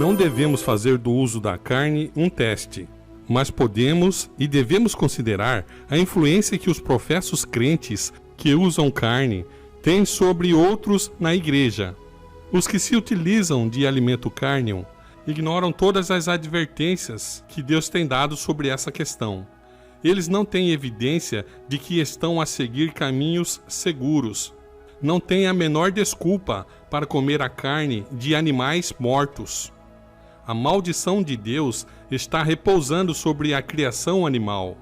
Não devemos fazer do uso da carne um teste, mas podemos e devemos considerar a influência que os professos crentes que usam carne têm sobre outros na igreja. Os que se utilizam de alimento carneo ignoram todas as advertências que Deus tem dado sobre essa questão. Eles não têm evidência de que estão a seguir caminhos seguros. Não têm a menor desculpa para comer a carne de animais mortos. A maldição de Deus está repousando sobre a criação animal.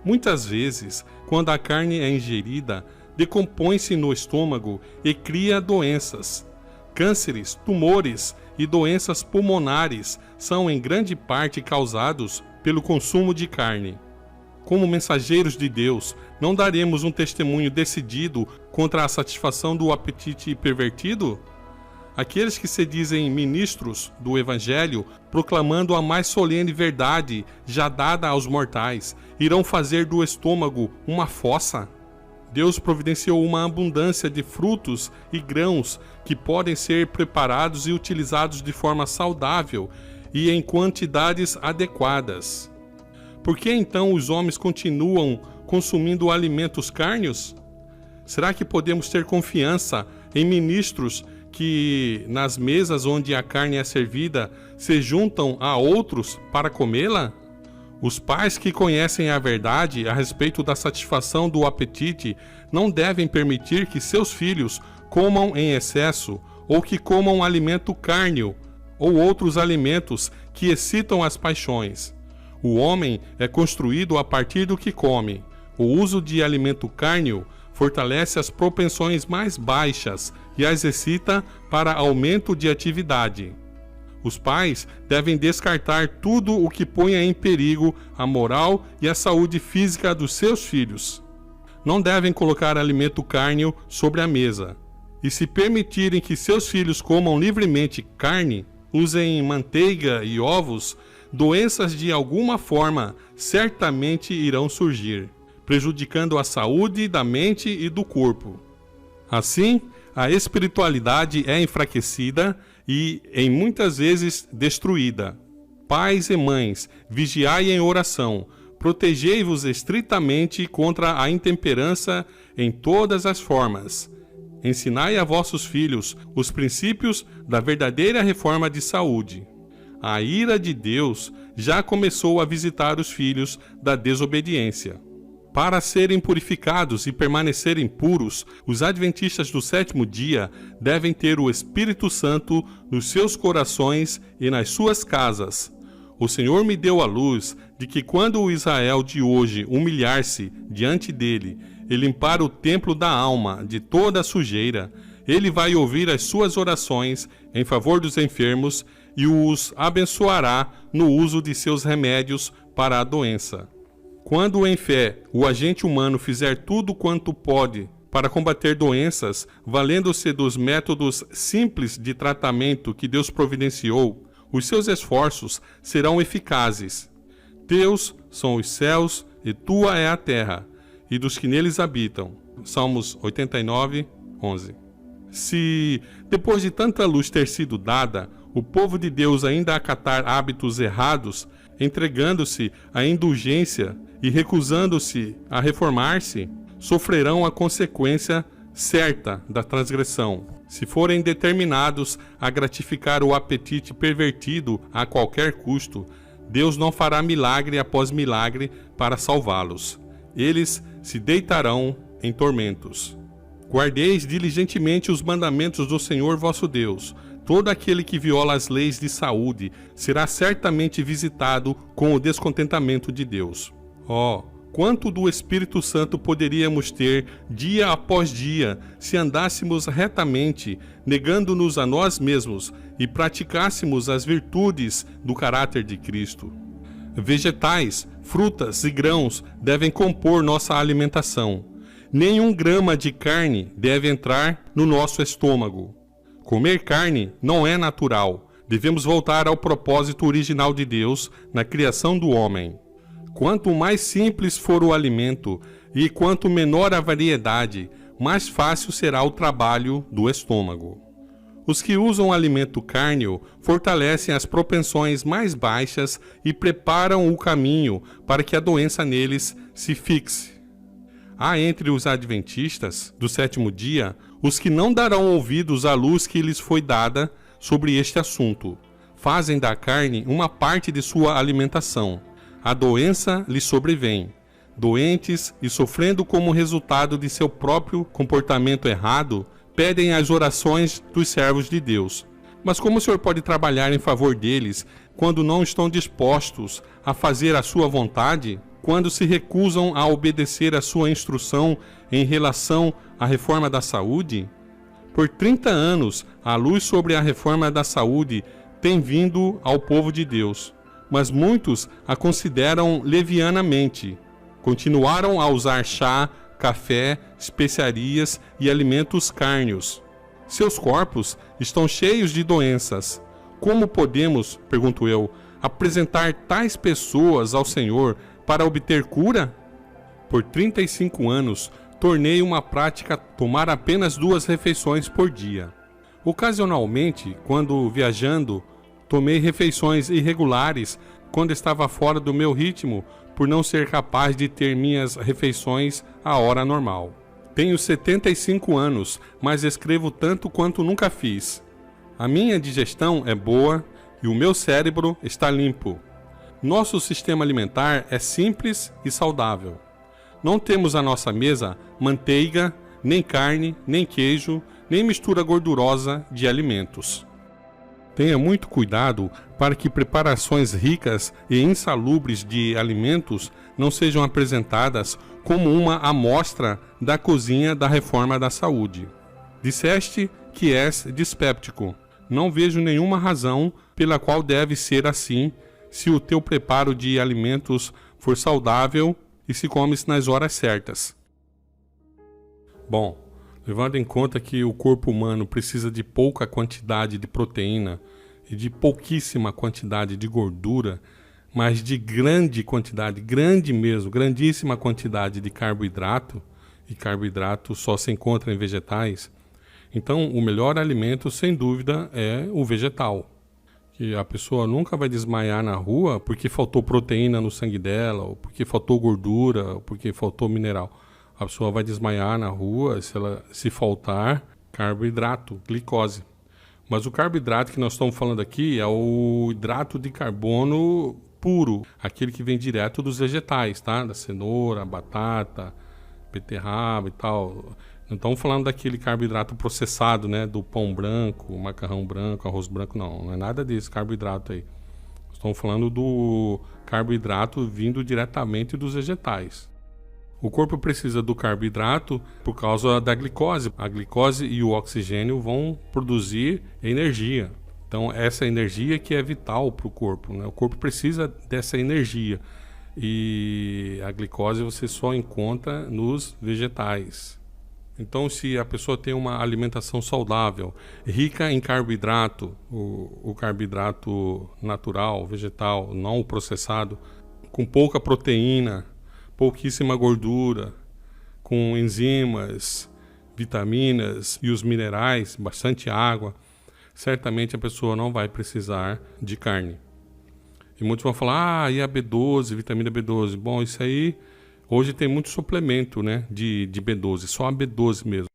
Muitas vezes, quando a carne é ingerida, decompõe-se no estômago e cria doenças. Cânceres, tumores e doenças pulmonares são em grande parte causados pelo consumo de carne. Como mensageiros de Deus, não daremos um testemunho decidido contra a satisfação do apetite pervertido? Aqueles que se dizem ministros do Evangelho, proclamando a mais solene verdade já dada aos mortais, irão fazer do estômago uma fossa? Deus providenciou uma abundância de frutos e grãos que podem ser preparados e utilizados de forma saudável e em quantidades adequadas. Por que então os homens continuam consumindo alimentos cárneos? Será que podemos ter confiança em ministros que, nas mesas onde a carne é servida, se juntam a outros para comê-la? Os pais que conhecem a verdade a respeito da satisfação do apetite não devem permitir que seus filhos comam em excesso ou que comam alimento cárneo ou outros alimentos que excitam as paixões. O homem é construído a partir do que come. O uso de alimento cárneo fortalece as propensões mais baixas e as excita para aumento de atividade. Os pais devem descartar tudo o que ponha em perigo a moral e a saúde física dos seus filhos. Não devem colocar alimento cárneo sobre a mesa. E se permitirem que seus filhos comam livremente carne, usem manteiga e ovos, doenças de alguma forma certamente irão surgir, prejudicando a saúde da mente e do corpo. Assim, a espiritualidade é enfraquecida e, em muitas vezes, destruída. Pais e mães, vigiai em oração, protegei-vos estritamente contra a intemperança em todas as formas. Ensinai a vossos filhos os princípios da verdadeira reforma de saúde. A ira de Deus já começou a visitar os filhos da desobediência. Para serem purificados e permanecerem puros, os adventistas do sétimo dia devem ter o Espírito Santo nos seus corações e nas suas casas. O Senhor me deu a luz de que quando o Israel de hoje humilhar-se diante dele e limpar o templo da alma de toda a sujeira, ele vai ouvir as suas orações em favor dos enfermos e os abençoará no uso de seus remédios para a doença. Quando em fé o agente humano fizer tudo quanto pode para combater doenças, valendo-se dos métodos simples de tratamento que Deus providenciou, os seus esforços serão eficazes. Teus são os céus e tua é a terra, e dos que neles habitam. Salmos 89, 11. Se, depois de tanta luz ter sido dada, o povo de Deus ainda acatar hábitos errados, entregando-se à indulgência e recusando-se a reformar-se, sofrerão a consequência certa da transgressão. Se forem determinados a gratificar o apetite pervertido a qualquer custo, Deus não fará milagre após milagre para salvá-los. Eles se deitarão em tormentos. Guardeis diligentemente os mandamentos do Senhor vosso Deus. Todo aquele que viola as leis de saúde será certamente visitado com o descontentamento de Deus. Quanto do Espírito Santo poderíamos ter dia após dia se andássemos retamente, negando-nos a nós mesmos e praticássemos as virtudes do caráter de Cristo. Vegetais, frutas e grãos devem compor nossa alimentação. Nenhum grama de carne deve entrar no nosso estômago. Comer carne não é natural. Devemos voltar ao propósito original de Deus na criação do homem. Quanto mais simples for o alimento e quanto menor a variedade, mais fácil será o trabalho do estômago. Os que usam alimento cárneo fortalecem as propensões mais baixas e preparam o caminho para que a doença neles se fixe. Há entre os adventistas do sétimo dia os que não darão ouvidos à luz que lhes foi dada sobre este assunto. Fazem da carne uma parte de sua alimentação. A doença lhes sobrevém. Doentes e sofrendo como resultado de seu próprio comportamento errado, pedem as orações dos servos de Deus. Mas como o Senhor pode trabalhar em favor deles quando não estão dispostos a fazer a sua vontade? Quando se recusam a obedecer a sua instrução em relação à reforma da saúde? Por 30 anos, a luz sobre a reforma da saúde tem vindo ao povo de Deus, mas muitos a consideram levianamente. Continuaram a usar chá, café, especiarias e alimentos cárneos. Seus corpos estão cheios de doenças. Como podemos, pergunto eu, apresentar tais pessoas ao Senhor para obter cura? Por 35 anos, tornei uma prática tomar apenas 2 refeições por dia. Ocasionalmente, quando viajando, tomei refeições irregulares quando estava fora do meu ritmo, por não ser capaz de ter minhas refeições à hora normal. Tenho 75 anos, mas escrevo tanto quanto nunca fiz. A minha digestão é boa e o meu cérebro está limpo. Nosso sistema alimentar é simples e saudável. Não temos à nossa mesa manteiga, nem carne, nem queijo, nem mistura gordurosa de alimentos. Tenha muito cuidado para que preparações ricas e insalubres de alimentos não sejam apresentadas como uma amostra da cozinha da reforma da saúde. Disseste que és dispéptico. Não vejo nenhuma razão pela qual deve ser assim se o teu preparo de alimentos for saudável e se comes nas horas certas. Bom, levando em conta que o corpo humano precisa de pouca quantidade de proteína e de pouquíssima quantidade de gordura, mas de grande quantidade, grandíssima quantidade de carboidrato, e carboidrato só se encontra em vegetais, então o melhor alimento, sem dúvida, é o vegetal. Que a pessoa nunca vai desmaiar na rua porque faltou proteína no sangue dela, ou porque faltou gordura, ou porque faltou mineral. A pessoa vai desmaiar na rua se faltar carboidrato, glicose. Mas o carboidrato que nós estamos falando aqui é o hidrato de carbono puro, aquele que vem direto dos vegetais, tá? Da cenoura, batata, beterraba e tal. Não estamos falando daquele carboidrato processado, né? Do pão branco, macarrão branco, arroz branco, não é nada desse carboidrato aí. Estamos falando do carboidrato vindo diretamente dos vegetais. O corpo precisa do carboidrato por causa da glicose. A glicose e o oxigênio vão produzir energia. Então, essa energia que é vital para o corpo, né? O corpo precisa dessa energia. E a glicose você só encontra nos vegetais. Então, se a pessoa tem uma alimentação saudável, rica em carboidrato, o carboidrato natural, vegetal, não o processado, com pouca proteína, pouquíssima gordura, com enzimas, vitaminas e os minerais, bastante água, certamente a pessoa não vai precisar de carne. E muitos vão falar, e a B12, vitamina B12? Bom, isso aí, hoje tem muito suplemento, né, de B12, só a B12 mesmo.